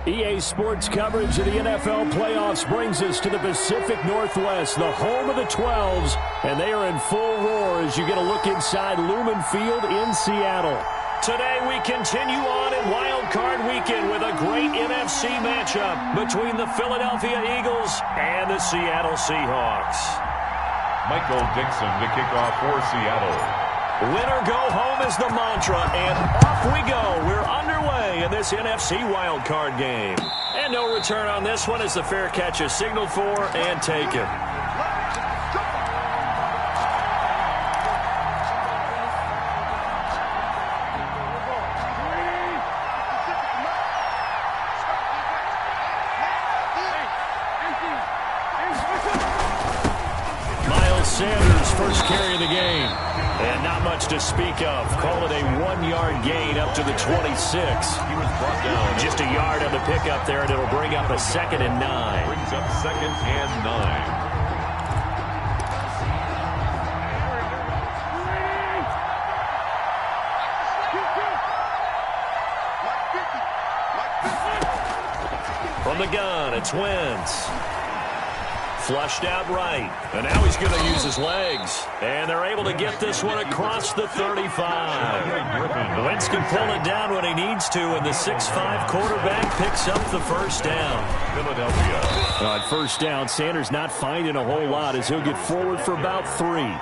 EA Sports coverage of the NFL playoffs brings us to the Pacific Northwest, the home of the 12s, and they are in full roar as you get a look inside Lumen Field in Seattle. Today we continue on in Wild Card Weekend with a great NFC matchup between the Philadelphia Eagles and the Seattle Seahawks. Michael Dixon to kick off for Seattle. Win or go home is the mantra, and off we go. We're underway in this NFC wildcard game. And no return on this one as the fair catch is signaled for and taken. Sanders first carry of the game. And not much to speak of. Call it a 1-yard gain up to the 26. He was brought down. Just a yard on the pickup there, and it'll bring up a 2nd and 9. Brings up 2nd and 9. From the gun, it's Wentz. Flushed out right, and now he's going to use his legs. And they're able to get this one across the 35. Wentz can pull it down when he needs to, and the 6'5" quarterback picks up the first down. Philadelphia. On first down, Sanders not finding a whole lot as he'll get forward for about 3.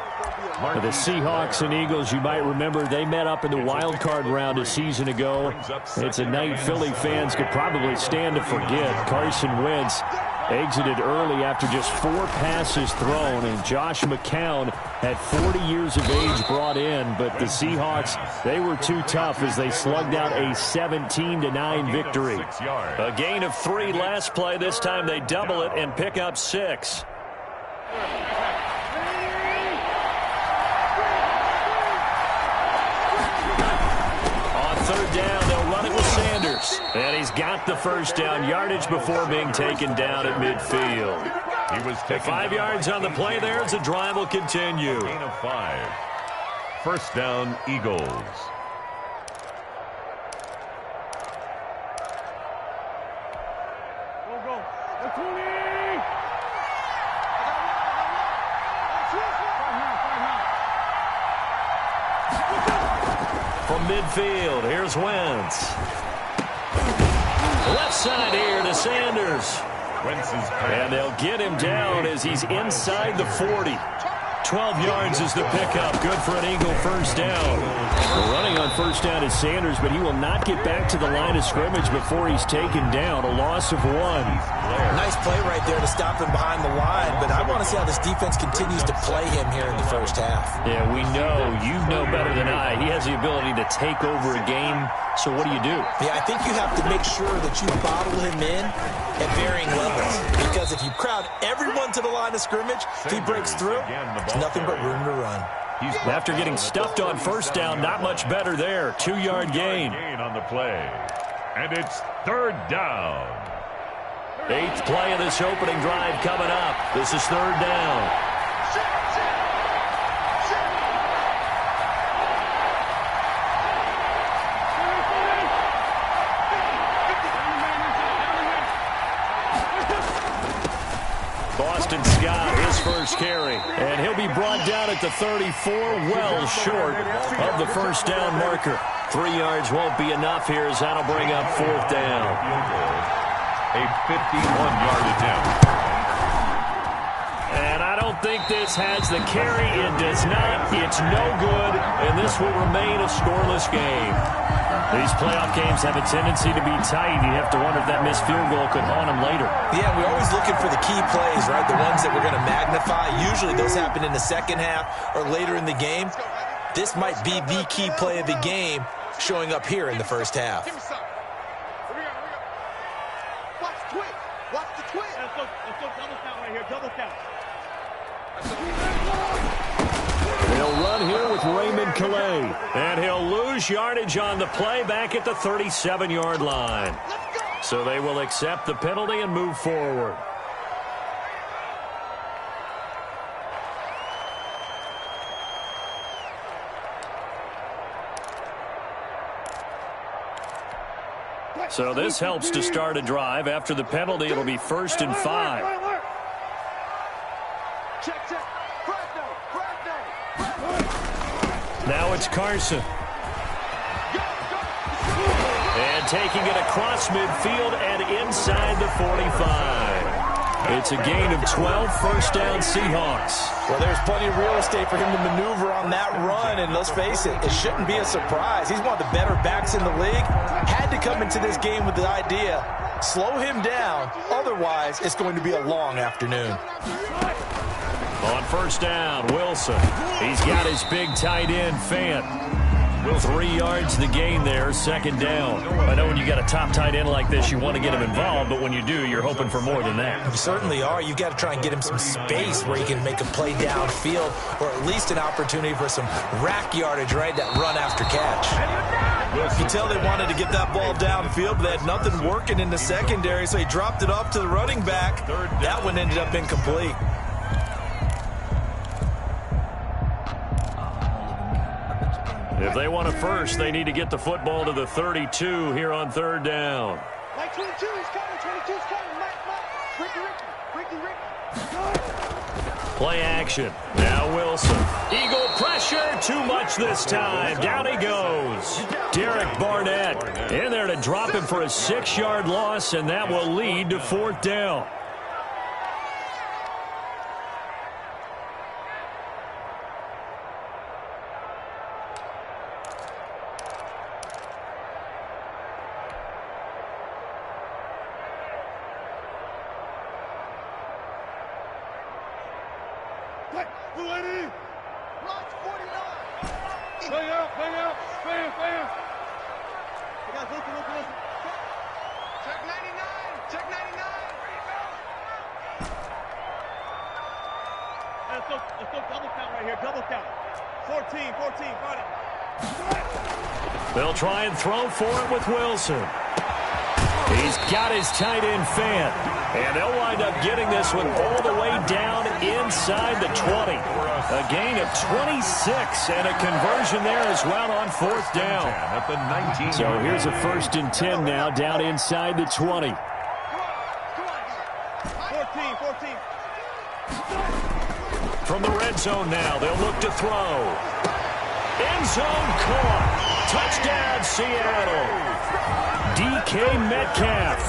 For the Seahawks and Eagles, you might remember they met up in the wild card round a season ago. It's a night Philly fans could probably stand to forget. Carson Wentz exited early after just 4 passes thrown, and Josh McCown had 40 years of age brought in, but the Seahawks, they were too tough as they slugged out a 17-9 victory. A gain of 3 last play. This time they double it and pick up 6. Third down, they'll run it with Sanders. And he's got the first down yardage before being taken down at midfield. He was taken 5 yards on the play there as the drive will continue. Gain of 5. First down, Eagles. From midfield, here's Wentz. Left side here to Sanders. And they'll get him down as he's inside the 40. 12 yards is the pickup. Good for an Eagle first down. Running on first down is Sanders, but he will not get back to the line of scrimmage before he's taken down. A loss of 1. Nice play right there to stop him behind the line, but I want to see how this defense continues to play him here in the first half. Yeah, we know. You know better than I. He has the ability to take over a game, so what do? Yeah, I think you have to make sure that you bottle him in at varying levels, because if you crowd everyone to the line of scrimmage, if he breaks through, there's nothing but room to run. After getting stuffed on first down, not much better there. 2-yard gain. On the play. And it's third down. 8th play of this opening drive coming up. This is third down. Boston Scott, his first carry. And he'll be brought down at the 34, well short of the first down marker. 3 yards won't be enough here as that'll bring up 4th down. A 51-yard attempt. And I don't think this has the carry. It does not. It's no good. And this will remain a scoreless game. These playoff games have a tendency to be tight. You have to wonder if that missed field goal could haunt them later. Yeah, we're always looking for the key plays, right? The ones that we're going to magnify. Usually those happen in the second half or later in the game. This might be the key play of the game showing up here in the first half. Watch the twist. Let's go double count right here. Double count. They'll run here with Raymond Calais. And he'll lose yardage on the play back at the 37-yard line. So they will accept the penalty and move forward. So this helps to start a drive. After the penalty, it'll be 1st and 5. Now it's Carson. And taking it across midfield and inside the 45. It's a gain of 12, first down Seahawks. Well, there's plenty of real estate for him to maneuver on that run, and let's face it, it shouldn't be a surprise. He's one of the better backs in the league. Had to come into this game with the idea, slow him down, otherwise it's going to be a long afternoon. On first down, Wilson. He's got his big tight end, Fant. 3 yards the gain there, second down. I know when you got a top tight end like this, you want to get him involved, but when you do, you're hoping for more than that. You certainly are. You've got to try and get him some space where he can make a play downfield, or at least an opportunity for some rack yardage, right? That run after catch. You can tell they wanted to get that ball downfield, but they had nothing working in the secondary, so he dropped it off to the running back. That one ended up incomplete. If they want a first, they need to get the football to the 32 here on third down. Mike 22 is coming. 22 is coming. Ricky. Play action. Now Wilson. Eagle pressure. Too much this time. Down he goes. Derek Barnett in there to drop him for a 6-yard loss, and that will lead to 4th down. Let's go double count right here. Double count. 14. Got it. They'll try and throw for it with Wilson. He's got his tight end Fant. And they'll wind up getting this one all the way down inside the 20. A gain of 26 and a conversion there as well on 4th down. So here's a 1st and 10 now down inside the 20. 14. From the red zone now, they'll look to throw. End zone caught. Touchdown, Seattle. DK Metcalf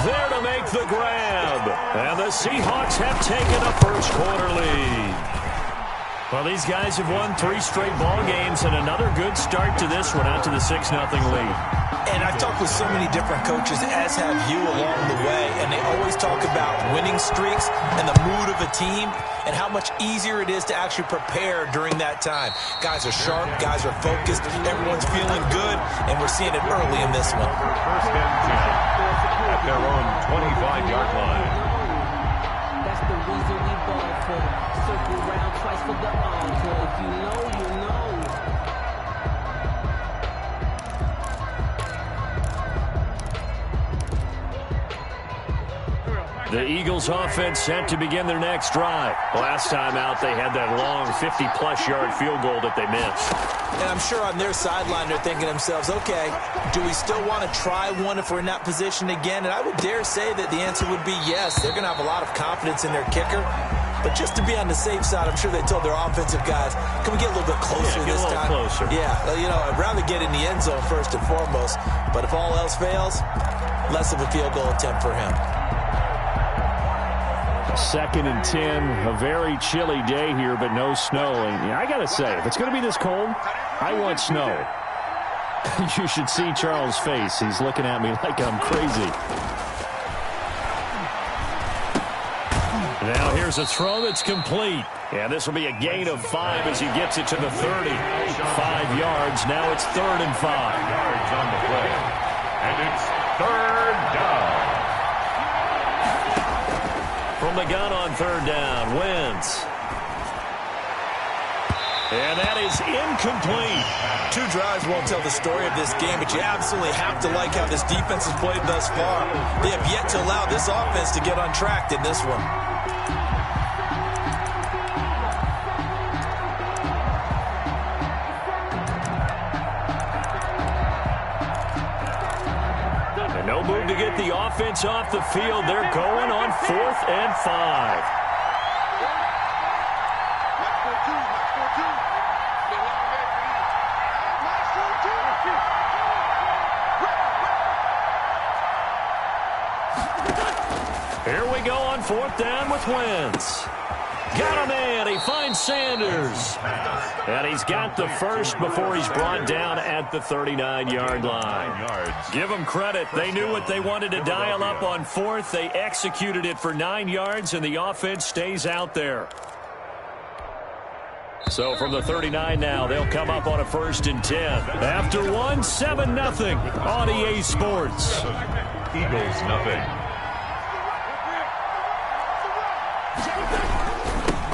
there to make the grab. And the Seahawks have taken a first quarter lead. Well, these guys have won 3 straight ball games and another good start to this one out to the 6-0 lead. And I've talked with so many different coaches, as have you along the way, and they always talk about winning streaks and the mood of a team and how much easier it is to actually prepare during that time. Guys are sharp, guys are focused, everyone's feeling good, and we're seeing it early in this one. First and 10 at their own 25-yard line. That's the reason we ball for. Circle round twice for the encore. If you know, you know. The Eagles offense set to begin their next drive. Last time out, they had that long 50-plus yard field goal that they missed. And I'm sure on their sideline, they're thinking to themselves, okay, do we still want to try one if we're in that position again? And I would dare say that the answer would be yes. They're going to have a lot of confidence in their kicker. But just to be on the safe side, I'm sure they told their offensive guys, can we get a little bit closer this time? Closer. Yeah, you know, I'd rather get in the end zone first and foremost. But if all else fails, less of a field goal attempt for him. 2nd and 10, a very chilly day here, but no snow. And I got to say, if it's going to be this cold, I want snow. You should see Charles' face. He's looking at me like I'm crazy. Now here's a throw that's complete. And this will be a gain of 5 as he gets it to the 30. 5 yards. Now it's 3rd and 5. Yards on the play. And it's 3rd down. From the gun on 3rd down, Wentz. And that is incomplete. 2 drives won't tell the story of this game, but you absolutely have to like how this defense has played thus far. They have yet to allow this offense to get untracked in this one. get the offense off the field. They're going on 4th and 5. Here we go on 4th down with Wentz. Got a man. He finds Sanders. And he's got the first before he's brought down at the 39-yard line. Give them credit. They knew what they wanted to dial up on 4th. They executed it for 9 yards, and the offense stays out there. So from the 39 now, they'll come up on a 1st and 10. After one, 7-0 on EA Sports. Eagles nothing.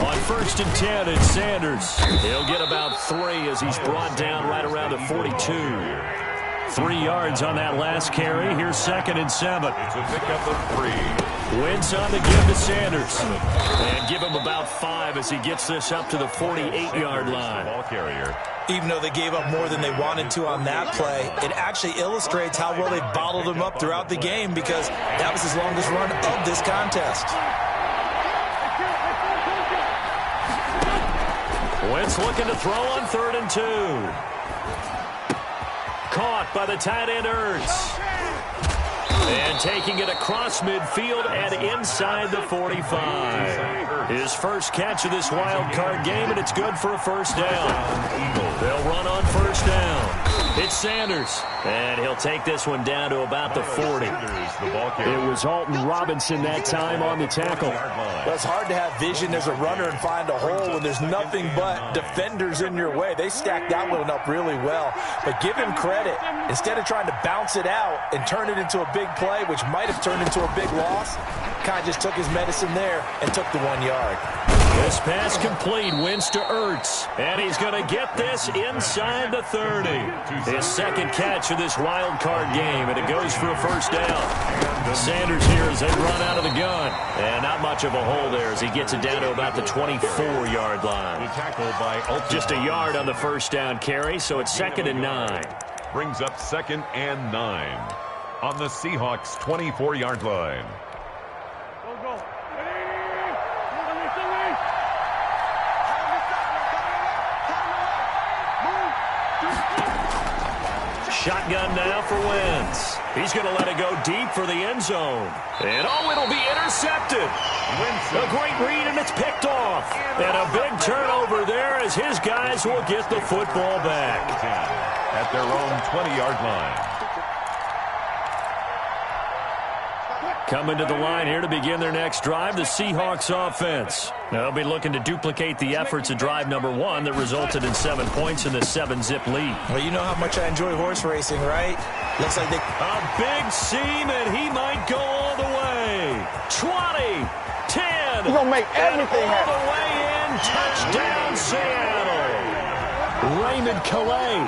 On 1st and 10, it's Sanders. He'll get about 3 as he's brought down right around the 42. 3 yards on that last carry. Here's 2nd and 7. It's a pickup of 3. Wentz on the give to Sanders. And give him about 5 as he gets this up to the 48-yard line. Ball carrier. Even though they gave up more than they wanted to on that play, it actually illustrates how well they bottled him up throughout the game because that was his longest run of this contest. Wentz looking to throw on 3rd and 2. Caught by the tight end Ertz. And taking it across midfield and inside the 45. His first catch of this wild card game, and it's good for a 1st down. They'll run on 1st down. It's Sanders, and he'll take this one down to about the 40. It was Alton Robinson that time on the tackle. Well, it's hard to have vision as a runner and find a hole when there's nothing but defenders in your way. They stacked that one up really well. But give him credit. Instead of trying to bounce it out and turn it into a big play, which might have turned into a big loss, kind of just took his medicine there and took the 1 yard. This pass complete. Wentz to Ertz. And he's going to get this inside the 30. His 2nd catch of this wild card game, and it goes for a 1st down. Sanders here as they run out of the gun. And not much of a hole there as he gets it down to about the 24-yard line. Just a yard on the 1st down carry, so it's 2nd and 9. Brings up 2nd and 9 on the Seahawks 24-yard line. Shotgun now for Wentz. He's going to let it go deep for the end zone. And it'll be intercepted. A great read, and it's picked off. And a big turnover there as his guys will get the football back. At their own 20-yard line. Coming to the line here to begin their next drive, the Seahawks offense. They'll be looking to duplicate the efforts of drive number 1 that resulted in 7 points in the 7-zip lead. Well, you know how much I enjoy horse racing, right? Looks like a big seam, and he might go all the way. 20, 10. He's going to make everything happen. All the way in. Touchdown, Seattle. Raymond Calais,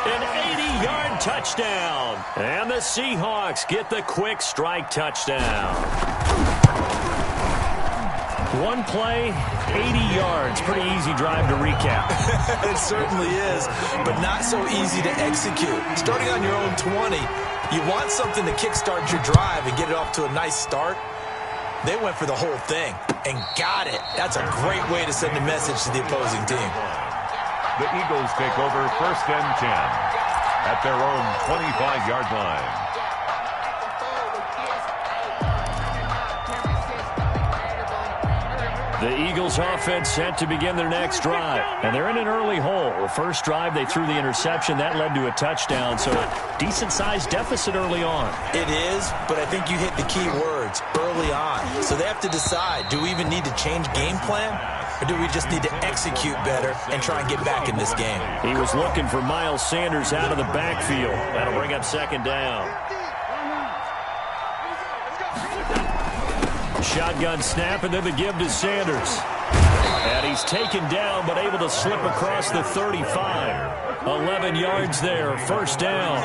an 80-yard touchdown. And the Seahawks get the quick strike touchdown. One play, 80 yards. Pretty easy drive to recap. It certainly is, but not so easy to execute. Starting on your own 20, you want something to kickstart your drive and get it off to a nice start. They went for the whole thing and got it. That's a great way to send a message to the opposing team. The Eagles take over 1st and 10 at their own 25-yard line. The Eagles offense set to begin their next drive. And they're in an early hole. The first drive, they threw the interception. That led to a touchdown. So a decent-sized deficit early on. It is, but I think you hit the key words early on. So they have to decide, do we even need to change game plan? Or do we just need to execute better and try and get back in this game? He was looking for Miles Sanders out of the backfield. That'll bring up 2nd down. Shotgun snap, and then the give to Sanders. And he's taken down, but able to slip across the 35. 11 yards there, 1st down.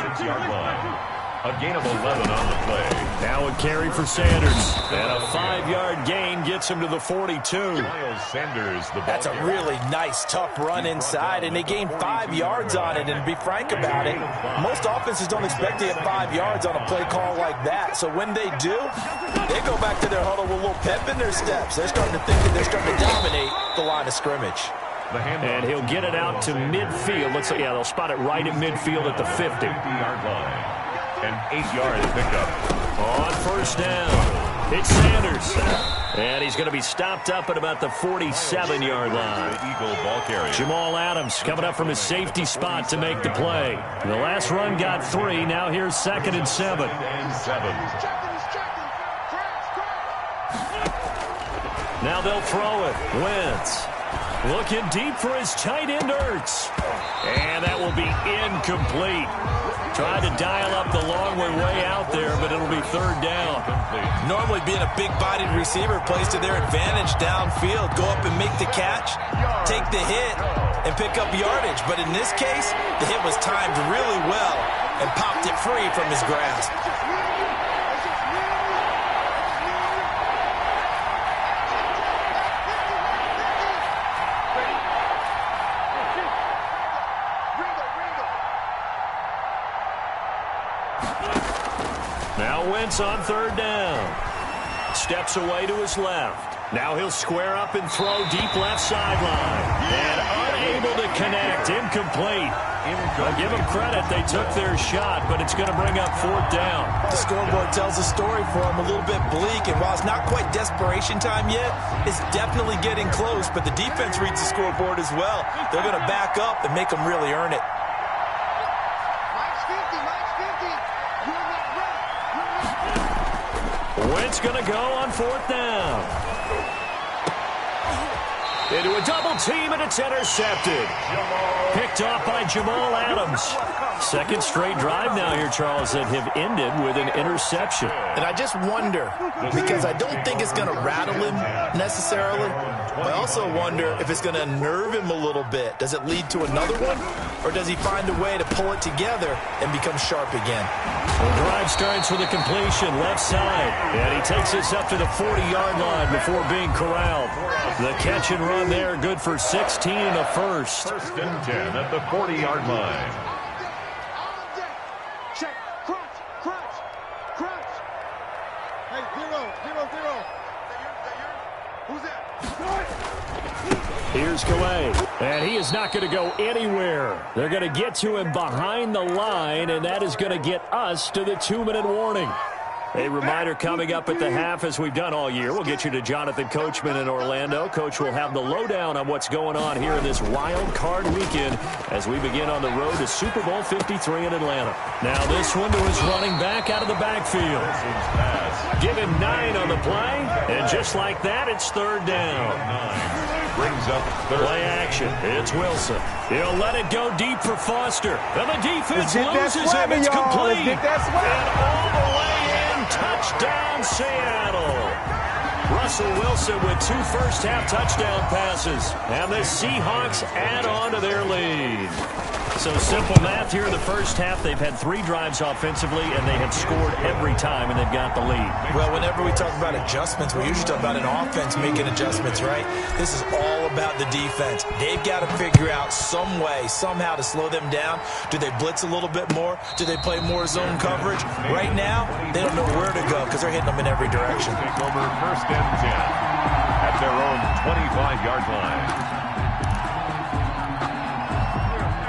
A gain of 11 on the play. Now a carry for Sanders. And a 5-yard gain gets him to the 42. Miles Sanders, the ball That's a carrier. really nice, tough run inside, and they gained 5 yards on it. And to be frank about it, most offenses don't expect to get 5 yards on a play call like that. So when they do, they go back to their huddle with a little pep in their steps. They're starting to think that they're starting to dominate the line of scrimmage. And he'll get it out to midfield. Let's see, yeah, they'll spot it right at midfield at the 50. 50-yard line. An 8-yard pickup. On first down, it's Sanders. And he's going to be stopped up at about the 47-yard line. The Eagle ball carrier. Jamal Adams coming up from his safety spot to make the play. The last run got 3. Now here's 2nd and 7. Now they'll throw it. Wentz looking deep for his tight end, Ertz. And that will be incomplete. Tried to dial up the long way out there, but it'll be 3rd down. Normally being a big-bodied receiver plays to their advantage downfield. Go up and make the catch, take the hit, and pick up yardage. But in this case, the hit was timed really well and popped it free from his grasp. Now Wentz on 3rd down. Steps away to his left. Now he'll square up and throw deep left sideline. And unable to connect. Incomplete. I'll give them credit. They took their shot, but it's going to bring up 4th down. The scoreboard tells a story for him, a little bit bleak. And while it's not quite desperation time yet, it's definitely getting close. But the defense reads the scoreboard as well. They're going to back up and make them really earn it. Wentz going to go on 4th down. Into a double team, and it's intercepted. Picked off by Jamal Adams. 2nd straight drive now here, Charles, that have ended with an interception. And I just wonder, because I don't think it's going to rattle him necessarily. I also wonder if it's going to nerve him a little bit. Does it lead to another one? Or does he find a way to pull it together and become sharp again? The drive starts with a completion left side. And he takes us up to the 40-yard line before being corralled. The catch and run there, good for 16 and a first. 1st and 10 at the 40-yard line. Check. Crunch. Hey, 0. Who's that? Here's Calais, and he is not going to go anywhere. They're going to get to him behind the line, and that is going to get us to the 2-minute warning. A reminder coming up at the half, as we've done all year. We'll get you to Jonathan Coachman in Orlando. Coach will have the lowdown on what's going on here in this wild card weekend as we begin on the road to Super Bowl 53 in Atlanta. Now this one to his running back out of the backfield. Give him 9 on the play, and just like that, it's 3rd down. Brings up 3rd. Play action. It's Wilson. He'll let it go deep for Foster. And the defense loses him. It's complete. And all the way in. Touchdown, Seattle. Russell Wilson with 2 first-half touchdown passes. And the Seahawks add on to their lead. So simple math here in the first half. They've had 3 drives offensively, and they have scored every time, and they've got the lead. Well, whenever we talk about adjustments, we usually talk about an offense making adjustments, right? This is all about the defense. They've got to figure out some way, somehow to slow them down. Do they blitz a little bit more? Do they play more zone coverage? Right now, they don't know where to go because they're hitting them in every direction. Take over 1st and 10 at their own 25-yard line.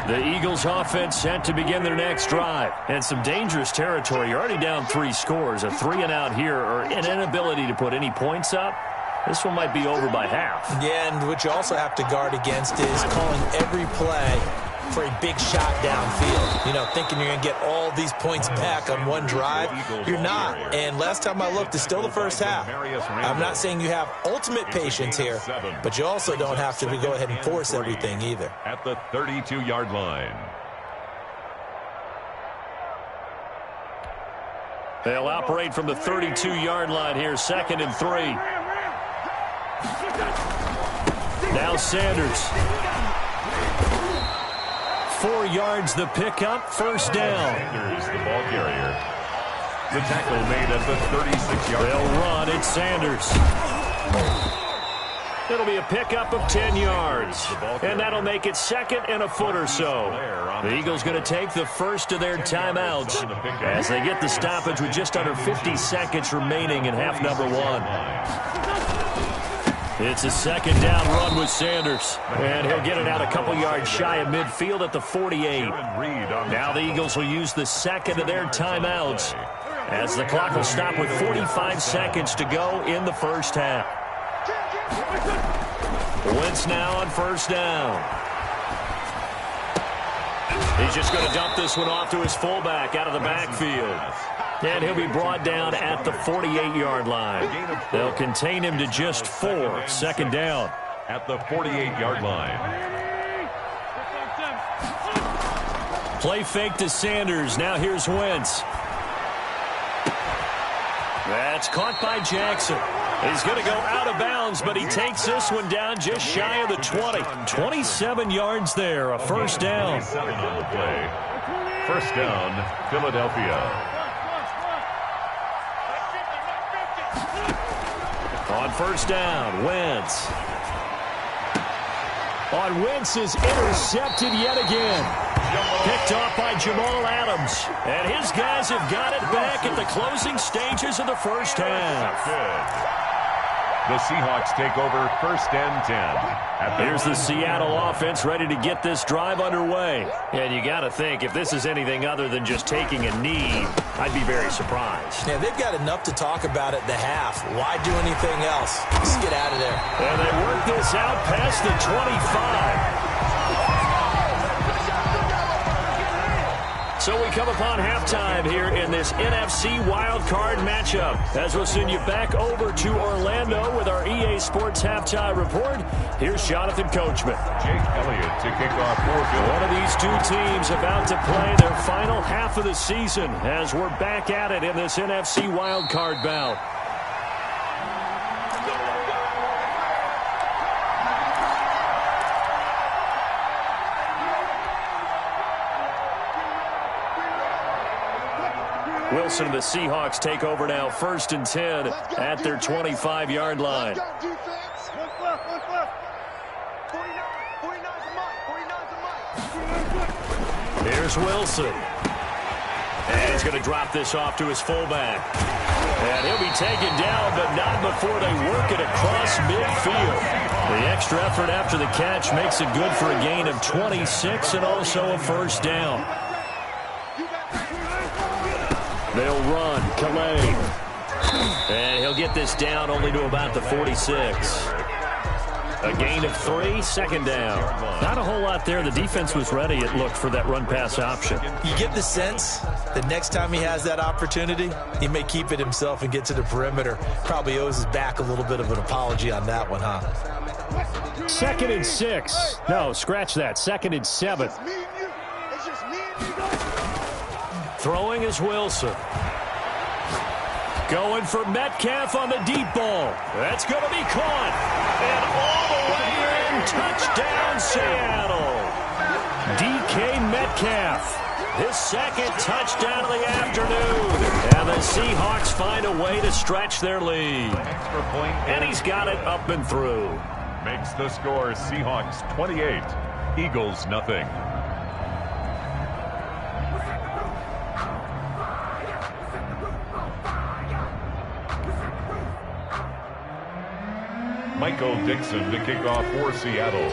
The Eagles offense set to begin their next drive. And some dangerous territory. You're already down 3 scores. A 3-and-out here, or an inability to put any points up. This one might be over by half. Yeah, and what you also have to guard against is calling every play for a big shot downfield. You know, thinking you're going to get all these points back on one drive. You're not. And last time I looked, it's still the first half. I'm not saying you have ultimate patience here, but you also don't have to go ahead and force everything either. At the 32-yard line. They'll operate from the 32-yard line here, 2nd and 3. Now Sanders. 4 yards the pickup, 1st down. Sanders, the ball carrier. The tackle made at the 36-yard line. They'll run. It's Sanders. It'll be a pickup of 10 yards. And that'll make it second and a foot or so. The Eagles going to take the first of their timeouts as they get the stoppage with just under 50 seconds remaining in half number one. It's a second down run with Sanders. And he'll get it out a couple yards shy of midfield at the 48. Now the Eagles will use the second of their timeouts as the clock will stop with 45 seconds to go in the first half. Wentz now on first down. He's just going to dump this one off to his fullback out of the backfield. And he'll be brought down at the 48-yard line. They'll contain him to just 4. Second down. At the 48-yard line. Play fake to Sanders. Now here's Wentz. That's caught by Jackson. He's going to go out of bounds, but he takes this one down just shy of the 20. 27 yards there, a first down. 27 on the play. First down, Philadelphia. On first down, Wentz. On Wentz is intercepted yet again. Picked off by Jamal Adams. And his guys have got it back at the closing stages of the first half. Good. The Seahawks take over first and 10. Here's the Seattle offense ready to get this drive underway. And you got to think, if this is anything other than just taking a knee, I'd be very surprised. Yeah, they've got enough to talk about at the half. Why do anything else? Just get out of there. And they work this out past the 25. So we come upon halftime here in this NFC wildcard matchup. As we'll send you back over to Orlando with our EA Sports Halftime Report, here's Jonathan Coachman. Jake Elliott to kick off for Philadelphia. One of these two teams about to play their final half of the season as we're back at it in this NFC wildcard bout. Wilson and the Seahawks take over now, first and 10 at their 25-yard line. Here's Wilson. And he's going to drop this off to his fullback. And he'll be taken down, but not before they work it across midfield. The extra effort after the catch makes it good for a gain of 26 and also a first down. They'll run. Calais. And he'll get this down only to about the 46. A gain of 3, second down. Not a whole lot there. The defense was ready, it looked, for that run-pass option. You get the sense that next time he has that opportunity, he may keep it himself and get to the perimeter. Probably owes his back a little bit of an apology on that one, huh? 2nd and 6. No, scratch that. 2nd and 7. Throwing is Wilson. Going for Metcalf on the deep ball. That's going to be caught. And all the way in. Touchdown, Seattle. DK Metcalf. His second touchdown of the afternoon. And the Seahawks find a way to stretch their lead. Extra point. And he's got it up and through. Makes the score Seahawks 28, Eagles nothing. Michael Dixon to kick off for Seattle.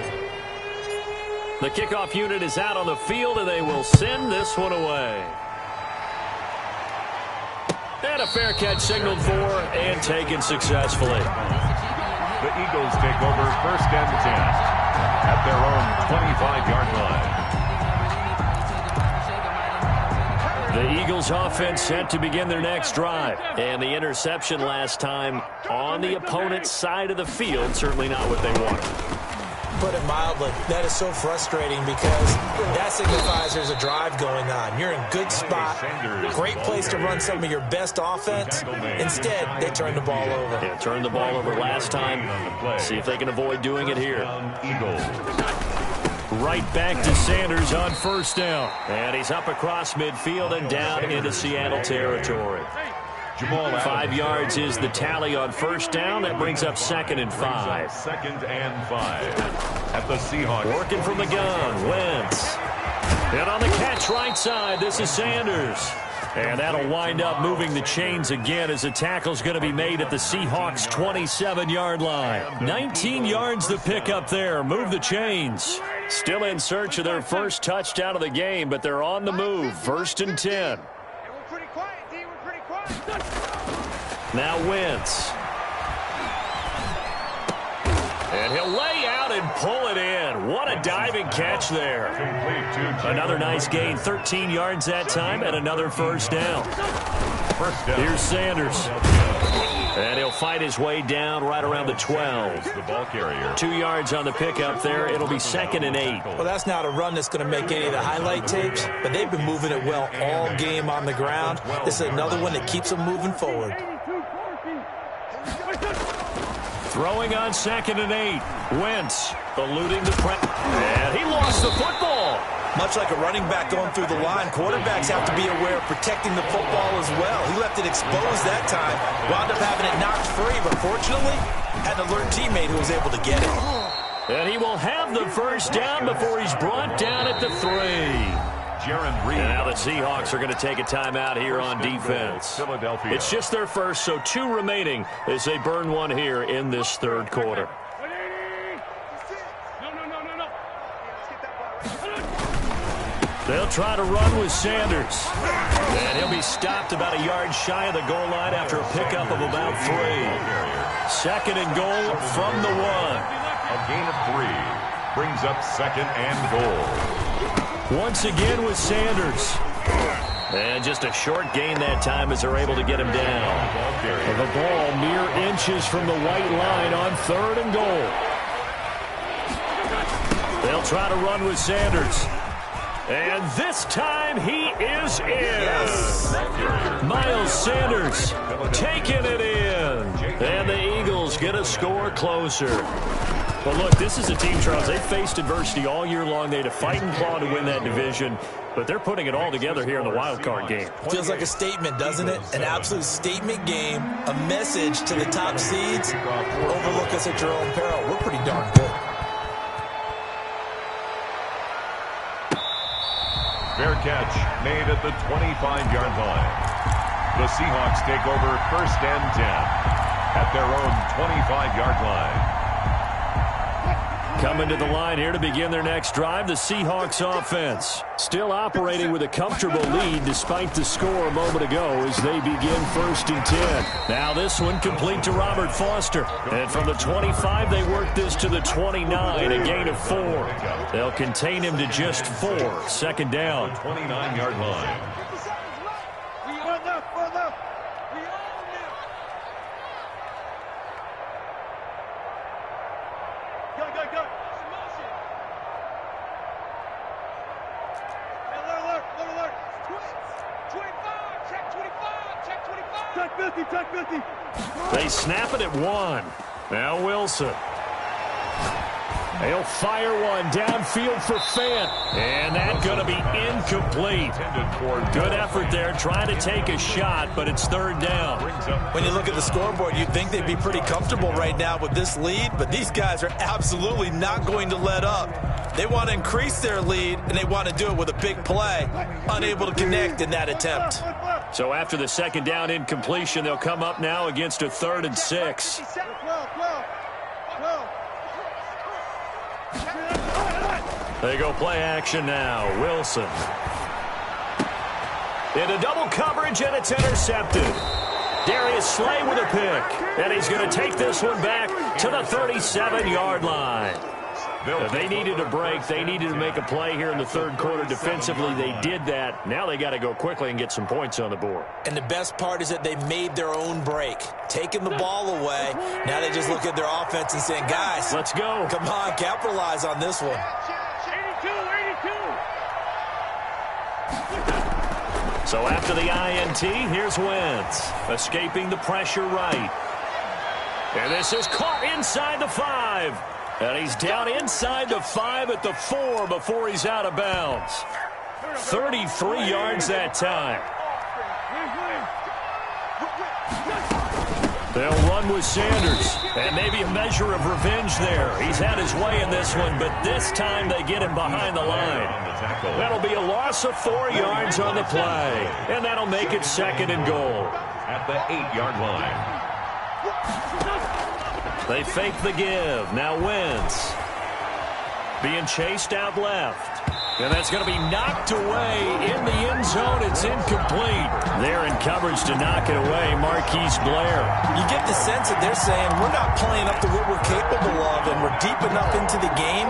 The kickoff unit is out on the field, and they will send this one away. And a fair catch signaled for and taken successfully. The Eagles take over first and 10 at their own 25-yard line. The Eagles offense set to begin their next drive. And the interception last time on the opponent's side of the field, certainly not what they wanted. Put it mildly, that is so frustrating because that signifies there's a drive going on. You're in good spot, great place to run some of your best offense. Instead, they turn the ball over. Yeah, turned the ball over last time. See if they can avoid doing it here. Eagles. Right back to Sanders on first down. And he's up across midfield and down into Seattle territory. 5 yards is the tally on first down. That brings up 2nd and 5. 2nd and 5 at the Seahawks. Working from the gun, Wentz. And on the catch right side, this is Sanders. And that'll wind up moving the chains again as the tackle's going to be made at the Seahawks' 27-yard line. 19 yards to pick up there. Move the chains. Still in search of their first touchdown of the game, but they're on the move. 1st and 10. Now Wentz. And he'll lay out and pull it in. What a diving catch there. Another nice gain, 13 yards that time, and another first down. Here's Sanders. And he'll fight his way down right around the 12. The ball carrier. 2 yards on the pickup there. It'll be 2nd and 8. Well, that's not a run that's going to make any of the highlight tapes, but they've been moving it well all game on the ground. This is another one that keeps them moving forward. Throwing on 2nd and 8. Wentz eluding the press. And he lost the football. Much like a running back going through the line, quarterbacks have to be aware of protecting the football as well. He left it exposed that time, wound up having it knocked free, but fortunately, had an alert teammate who was able to get it. And he will have the first down before he's brought down at the 3. And now the Seahawks are going to take a timeout here on defense. It's just their first, so 2 remaining as they burn one here in this 3rd quarter. They'll try to run with Sanders. And he'll be stopped about a yard shy of the goal line after a pickup of about 3. 2nd and goal from the 1. A gain of 3 brings up 2nd and goal. Once again with Sanders. And just a short gain that time as they're able to get him down. The ball mere inches from the white line on 3rd and goal. They'll try to run with Sanders. And this time he is in. Yes. Miles Sanders taking it in. And the Eagles get a score closer. But look, this is a team, Charles, they faced adversity all year long. They had to fight and claw to win that division, but they're putting it all together here in the wild card game. Feels like a statement, doesn't it? An absolute statement game, a message to the top seeds. Overlook us at your own peril. We're pretty darn good. Fair catch made at the 25-yard line. The Seahawks take over 1st and 10 at their own 25-yard line. Coming to the line here to begin their next drive, the Seahawks offense. Still operating with a comfortable lead despite the score a moment ago as they begin 1st and 10. Now this one complete to Robert Foster. And from the 25, they work this to the 29, a gain of 4. They'll contain him to just 4. 2nd down. 29-yard line. They snap it at 1. Now Wilson. They'll fire one downfield for Fant. And that's going to be incomplete. Good effort there trying to take a shot, but it's 3rd down. When you look at the scoreboard, you'd think they'd be pretty comfortable right now with this lead, but these guys are absolutely not going to let up. They want to increase their lead, and they want to do it with a big play. Unable to connect in that attempt. So after the 2nd down incompletion, they'll come up now against a 3rd and 6. They go play action now. Wilson. Into double coverage, and it's intercepted. Darius Slay with a pick. And he's going to take this one back to the 37-yard line. They needed a break. They needed to make a play here in the 3rd quarter. Defensively, they did that. Now they got to go quickly and get some points on the board. And the best part is that they made their own break. Taking the ball away. Now they just look at their offense and saying, guys, let's go. Come on, capitalize on this one. So after the INT, here's Wentz. Escaping the pressure right. And this is caught inside the 5. And he's down inside the 5 at the 4 before he's out of bounds. 33 yards that time. They'll run with Sanders, and maybe a measure of revenge there. He's had his way in this one, but this time they get him behind the line. That'll be a loss of 4 yards on the play, and that'll make it 2nd and goal. At the 8-yard line. They fake the give. Now Wentz being chased out left. And that's going to be knocked away in the end zone. It's incomplete. They're in coverage to knock it away. Marquise Blair. You get the sense that they're saying we're not playing up to what we're capable of, and we're deep enough into the game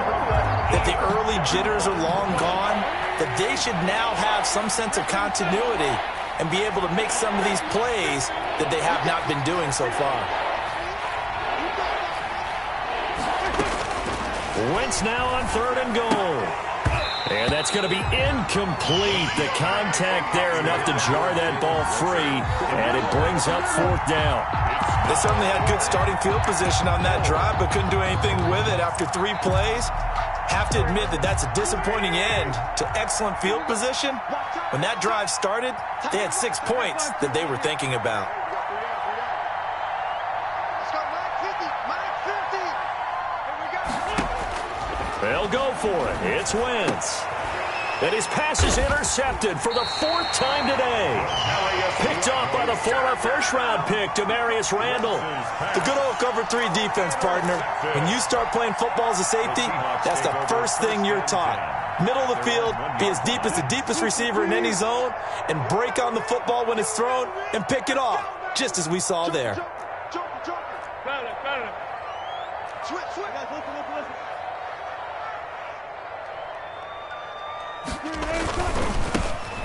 that the early jitters are long gone, that they should now have some sense of continuity and be able to make some of these plays that they have not been doing so far. Wentz now on 3rd and goal. And that's going to be incomplete. The contact there enough to jar that ball free, and it brings up 4th down. They certainly had good starting field position on that drive, but couldn't do anything with it after 3 plays. Have to admit that that's a disappointing end to excellent field position. When that drive started, they had 6 points that they were thinking about. They'll go for it. It's Wentz. And his pass is intercepted for the 4th time today. Picked off by the former first-round pick, Demarius Randall. The good old cover 3 defense, partner. When you start playing football as a safety, that's the first thing you're taught. Middle of the field, be as deep as the deepest receiver in any zone, and break on the football when it's thrown and pick it off, just as we saw there.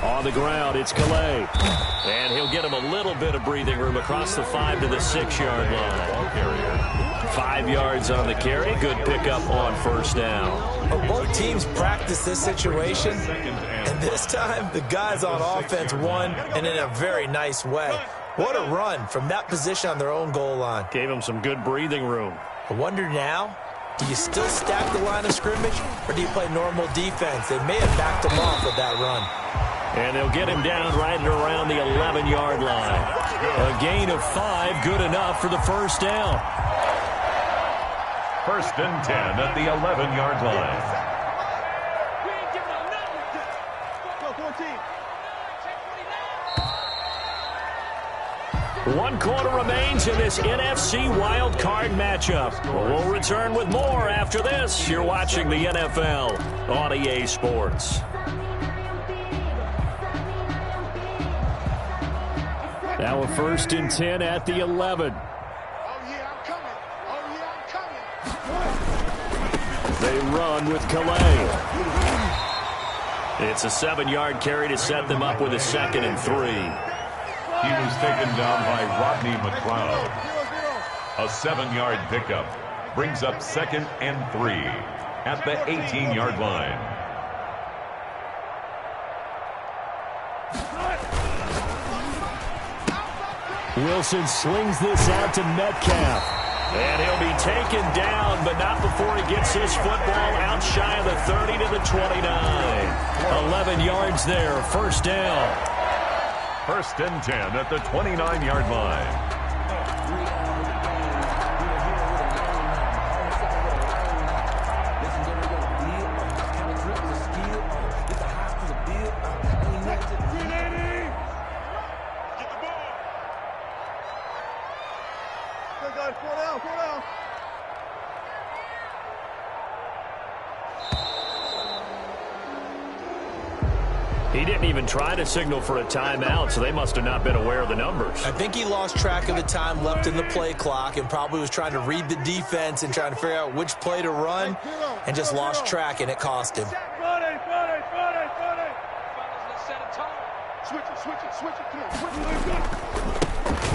On the ground, it's Calais. And he'll get him a little bit of breathing room across the 5 to the 6-yard line. 5 yards on the carry. Good pickup on 1st down. Well, both teams practice this situation, and this time the guys on offense won, and in a very nice way. What a run from that position on their own goal line. Gave him some good breathing room. I wonder now, do you still stack the line of scrimmage, or do you play normal defense? They may have backed him off with that run. And they'll get him down right around the 11-yard line. A gain of 5, good enough for the 1st down. 1st and 10 at the 11-yard line. One quarter remains in this NFC Wild Card matchup. We'll return with more after this. You're watching the NFL on EA Sports. Now a 1st and 10 at the 11. They run with Calais. It's a 7-yard carry to set them up with a 2nd and 3. He was taken down by Rodney McLeod. A 7-yard pickup brings up 2nd and 3 at the 18-yard line. Wilson slings this out to Metcalf. And he'll be taken down, but not before he gets his football out shy of the 30 to the 29. 11 yards there, 1st down. 1st and 10 at the 29-yard line. He didn't even try to signal for a timeout, so they must have not been aware of the numbers. I think he lost track of the time left in the play clock and probably was trying to read the defense and trying to figure out which play to run and just lost track, and it cost him.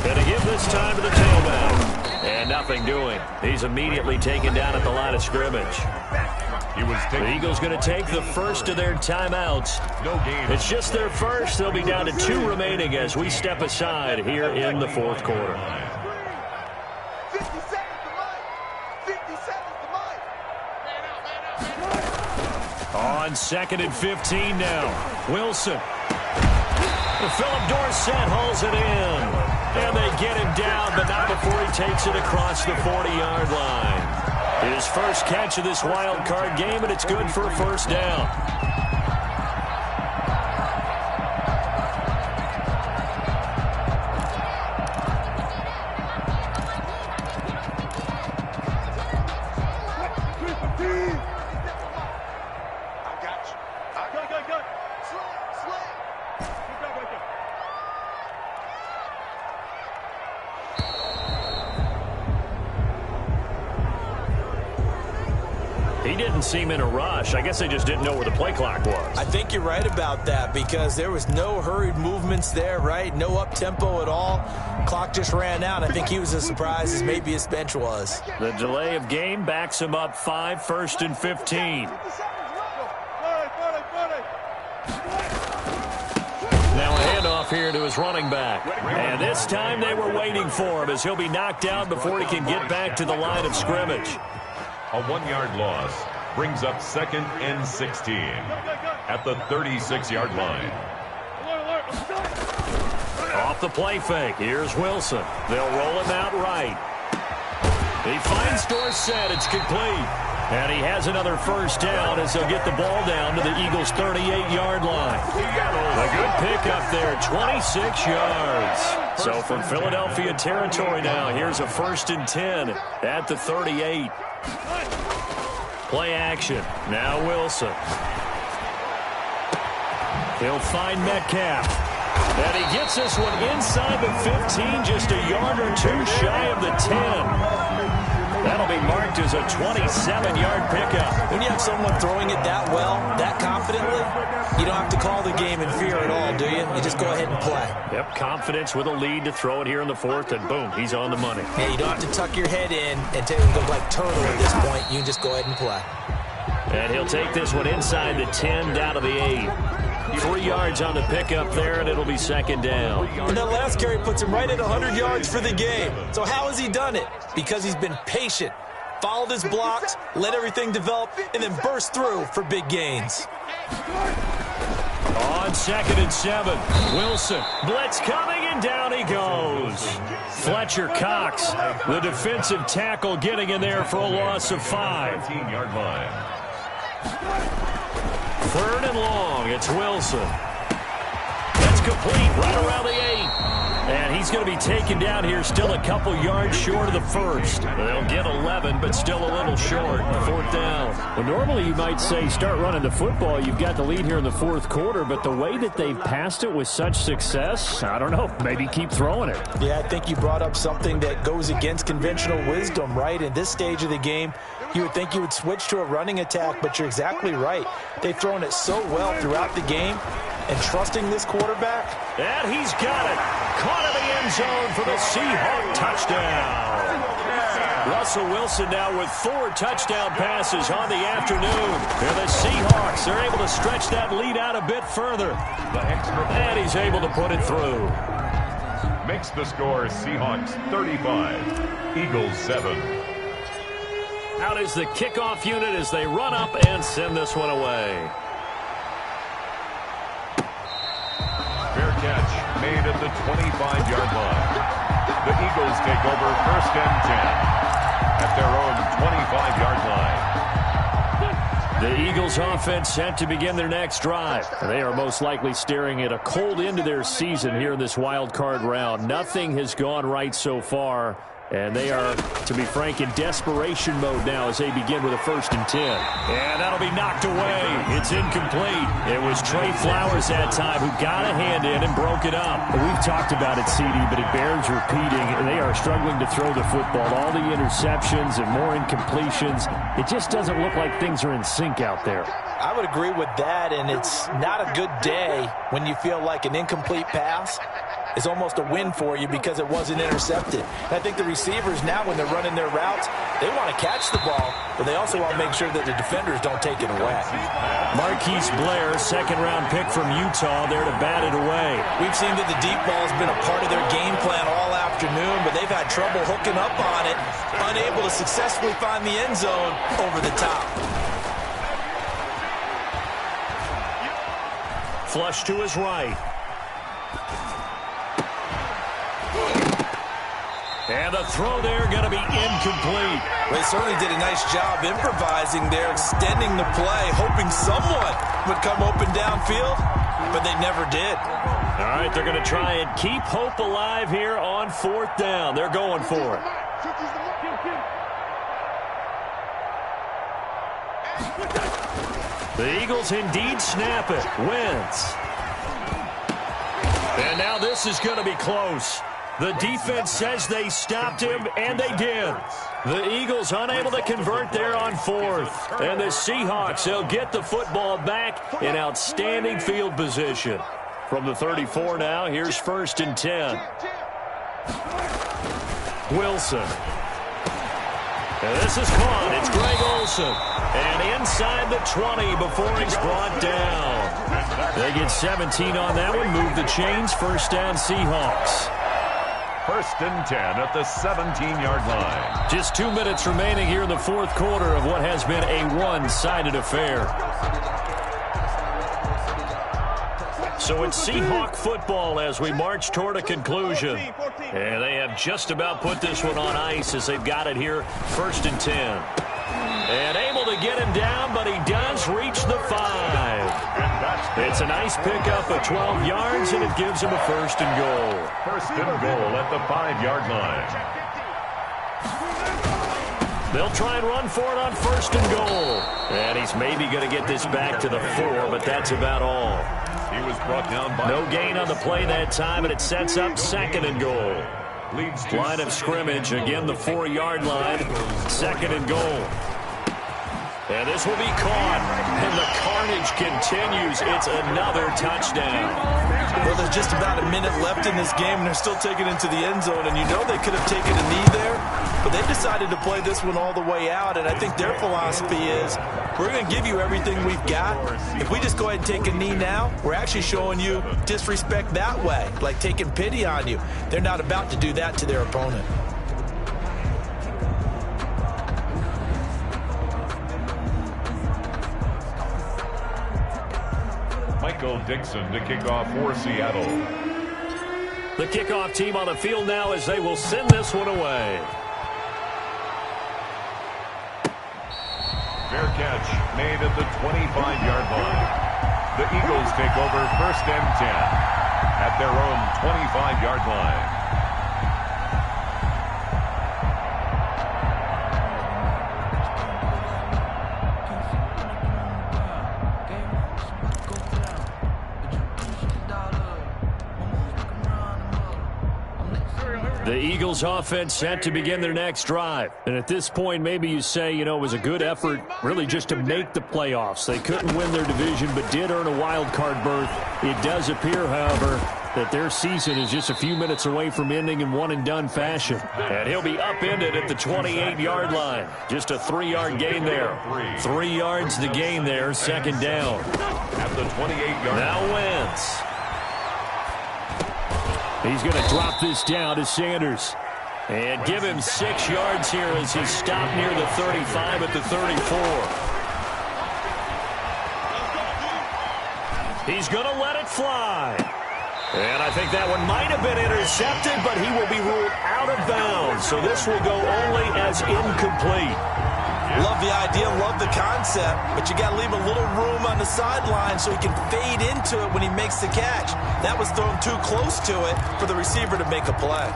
And to give this time to the tailback. And nothing doing. He's immediately taken down at the line of scrimmage. The Eagles going to take the first of their timeouts. It's just their first. They'll be down to 2 remaining as we step aside here in the 4th quarter. 50 seconds to mine. 50 seconds to mine. On 2nd and 15 now. Wilson. Philip Dorsett hauls it in. And they get him down, but not before he takes it across the 40-yard line. His first catch of this wild card game, and it's good for a first down. He didn't seem in a rush. I guess they just didn't know where the play clock was. I think you're right about that because there was no hurried movements there, right? No up-tempo at all. Clock just ran out. I think he was as surprised as maybe his bench was. The delay of game backs him up 5, 1st and 15. Now a handoff here to his running back. And this time they were waiting for him as he'll be knocked down before he can get back to the line of scrimmage. A 1-yard loss brings up 2nd and 16 at the 36-yard line. Off the play fake. Here's Wilson. They'll roll him out right. He finds Dorsett. It's complete. And he has another first down as he'll get the ball down to the Eagles' 38-yard line. A good pickup there, 26 yards. So from Philadelphia territory now, here's a 1st and 10 at the 38. Play action. Now Wilson. He'll find Metcalf. And he gets this one inside the 15, just a yard or two shy of the 10. That'll be marked as a 27-yard pickup. When you have someone throwing it that well, that confidently, you don't have to call the game in fear at all, do you? You just go ahead and play. Yep, confidence with a lead to throw it here in the 4th, and boom, he's on the money. Yeah, you don't have to tuck your head in and take it like turtle at this point. You can just go ahead and play. And he'll take this one inside the 10 down to the 8. 3 yards on the pickup there, and it'll be 2nd down. And that last carry puts him right at 100 yards for the game. So how has he done it? Because he's been patient, followed his blocks, let everything develop, and then burst through for big gains. On 2nd and 7, Wilson. Blitz coming, and down he goes. Fletcher Cox, the defensive tackle, getting in there for a loss of 5. 15-yard line. 3rd and long. It's Wilson. That's complete right around the 8. And he's going to be taken down here still a couple yards short of the 1st. They'll get 11, but still a little short. 4th down. Well, normally you might say start running the football. You've got the lead here in the 4th quarter, but the way that they've passed it with such success, I don't know, maybe keep throwing it. Yeah, I think you brought up something that goes against conventional wisdom, right? In this stage of the game, you would think you would switch to a running attack, but you're exactly right. They've thrown it so well throughout the game, and trusting this quarterback. And he's got it. Caught in the end zone for the Seahawks touchdown. Russell Wilson now with 4 touchdown passes on the afternoon. And the Seahawks are able to stretch that lead out a bit further. And he's able to put it through. Makes the score Seahawks 35, Eagles 7. Out is the kickoff unit as they run up and send this one away. Fair catch made at the 25-yard line. The Eagles take over 1st and 10 at their own 25-yard line. The Eagles offense set to begin their next drive. They are most likely staring at a cold end to their season here in this wild card round. Nothing has gone right so far. And they are, to be frank, in desperation mode now as they begin with a 1st and 10. And that'll be knocked away. It's incomplete. It was Trey Flowers that time who got a hand in and broke it up. We've talked about it, CD, but it bears repeating. They are struggling to throw the football. All the interceptions and more incompletions. It just doesn't look like things are in sync out there. I would agree with that, and it's not a good day when you feel like an incomplete pass is almost a win for you because it wasn't intercepted. And I think the receivers now, when they're running their routes, they want to catch the ball, but they also want to make sure that the defenders don't take it away. Marquise Blair, 2nd-round pick from Utah, there to bat it away. We've seen that the deep ball has been a part of their game plan all afternoon, but they've had trouble hooking up on it, unable to successfully find the end zone over the top. flush to his right. And the throw there going to be incomplete. They certainly did a nice job improvising there, extending the play, hoping someone would come open downfield, but they never did. All right, they're going to try and keep hope alive here on 4th down. They're going for it. The Eagles indeed snap it. Wentz. And now this is going to be close. The defense says they stopped him, and they did. The Eagles unable to convert there on 4th. And the Seahawks, they'll get the football back in outstanding field position. From the 34 now, here's 1st and 10. Wilson. And this is caught. It's Greg Olsen. And inside the 20 before he's brought down. They get 17 on that one. Move the chains. 1st down, Seahawks. 1st and 10 at the 17-yard line. Just 2 minutes remaining here in the 4th quarter of what has been a one-sided affair. So it's Seahawk football as we march toward a conclusion. And they have just about put this one on ice as they've got it here. 1st and 10. And able to get him down, but he does reach the 5. It's a nice pickup of 12 yards, and it gives him a 1st and goal. 1st and goal at the 5-yard line. They'll try and run for it on 1st and goal. And he's maybe going to get this back to the 4, but that's about all. He was brought down by no gain on the play that time, and it sets up 2nd and goal. Line of scrimmage, again the 4-yard line, 2nd and goal. And this will be caught, and the carnage continues. It's another touchdown. Well, there's just about a minute left in this game, and they're still taking it into the end zone, and you know they could have taken a knee there, but they decided to play this one all the way out, and I think their philosophy is, we're going to give you everything we've got. If we just go ahead and take a knee now, we're actually showing you disrespect that way, like taking pity on you. They're not about to do that to their opponent. Michael Dixon to kick off for Seattle. The kickoff team on the field now as they will send this one away. Fair catch made at the 25-yard line. The Eagles take over 1st and 10 at their own 25-yard line. The Eagles offense set to begin their next drive. And at this point, maybe you say, you know, it was a good effort really just to make the playoffs. They couldn't win their division but did earn a wild card berth. It does appear, however, that their season is just a few minutes away from ending in one-and-done fashion. And he'll be upended at the 28-yard line. Just a 3-yard gain there. 3 yards to gain there, 2nd down. At the 28-yard now Wentz. He's going to drop this down to Sanders. And give him 6 yards here as he's stopped near the 35 at the 34. He's going to let it fly. And I think that one might have been intercepted, but he will be ruled out of bounds. So this will go only as incomplete. Love the idea, love the concept, but you got to leave a little room on the sideline so he can fade into it when he makes the catch. That was thrown too close to it for the receiver to make a play.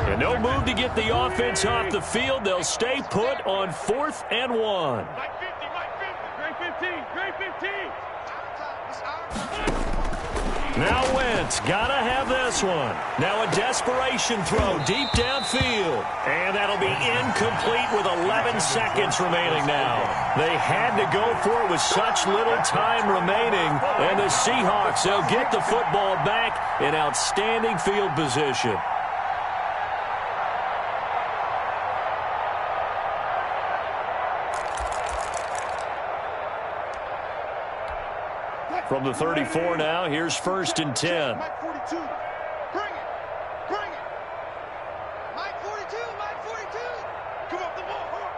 And no move to get the offense off the field. They'll stay put on 4th and 1. Mike 50, Mike 50, Grade 15, Grade 15. Now Wentz, gotta have this one. Now a desperation throw deep downfield. And that'll be incomplete with 11 seconds remaining now. They had to go for it with such little time remaining. And the Seahawks, they'll get the football back in outstanding field position. From the 34 now, here's 1st and 10. Mike 42. Bring it. Bring it. Mike 42. Mike 42. Come up the ball. Come on.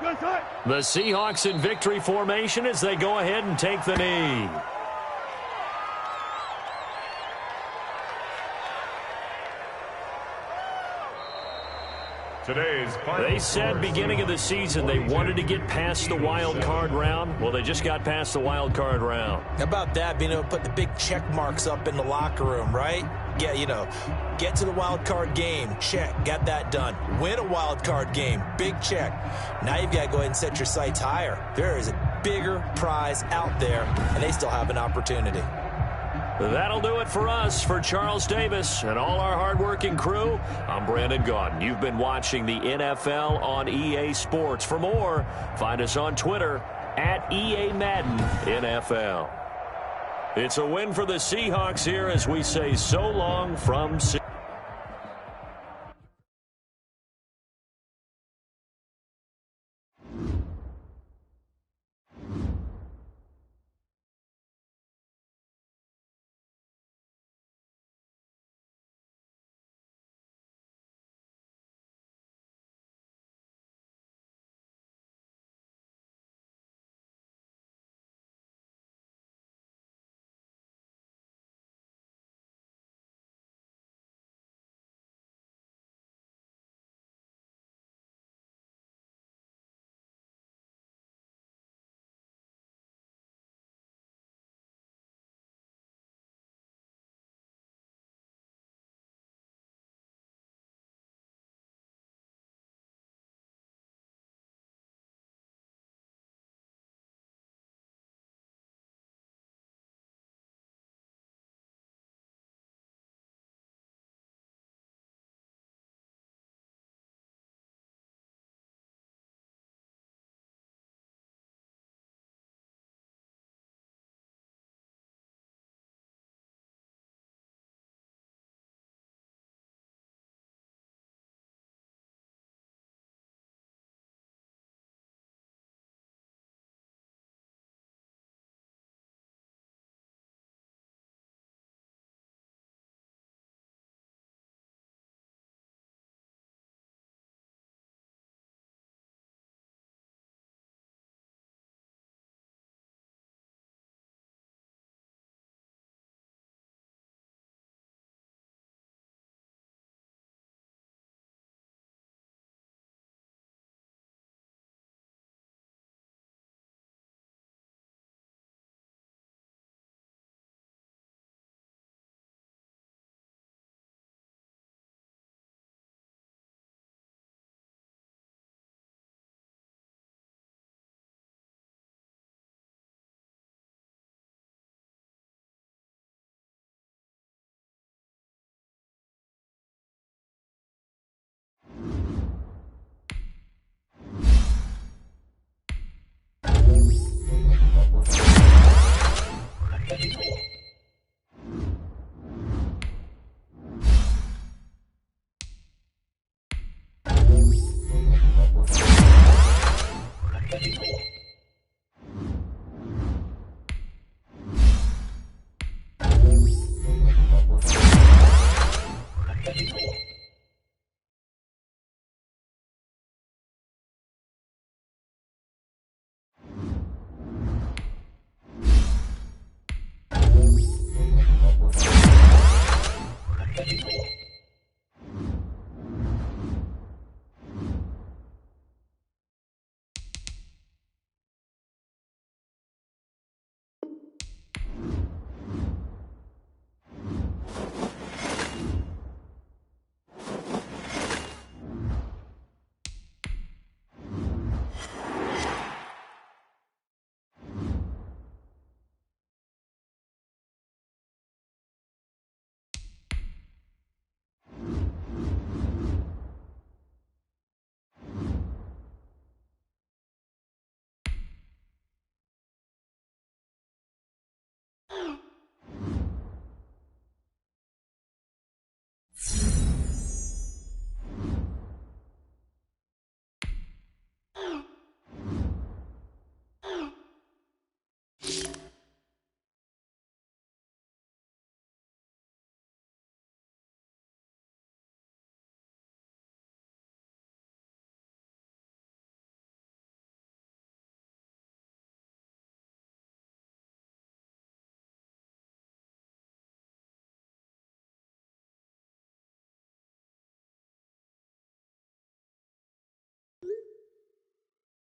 The Seahawks in victory formation as they go ahead and take the knee. They said beginning of the season they wanted to get past the wild card round. Well, they just got past the wild card round. How about that, being able to put the big check marks up in the locker room, right? Yeah, you know, get to the wild card game, check, got that done. Win a wild card game, big check. Now you've got to go ahead and set your sights higher. There is a bigger prize out there, and they still have an opportunity. That'll do it for us. For Charles Davis and all our hardworking crew, I'm Brandon Gaudin. You've been watching the NFL on EA Sports. For more, find us on Twitter at EA Madden NFL. It's a win for the Seahawks here as we say so long from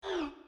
you.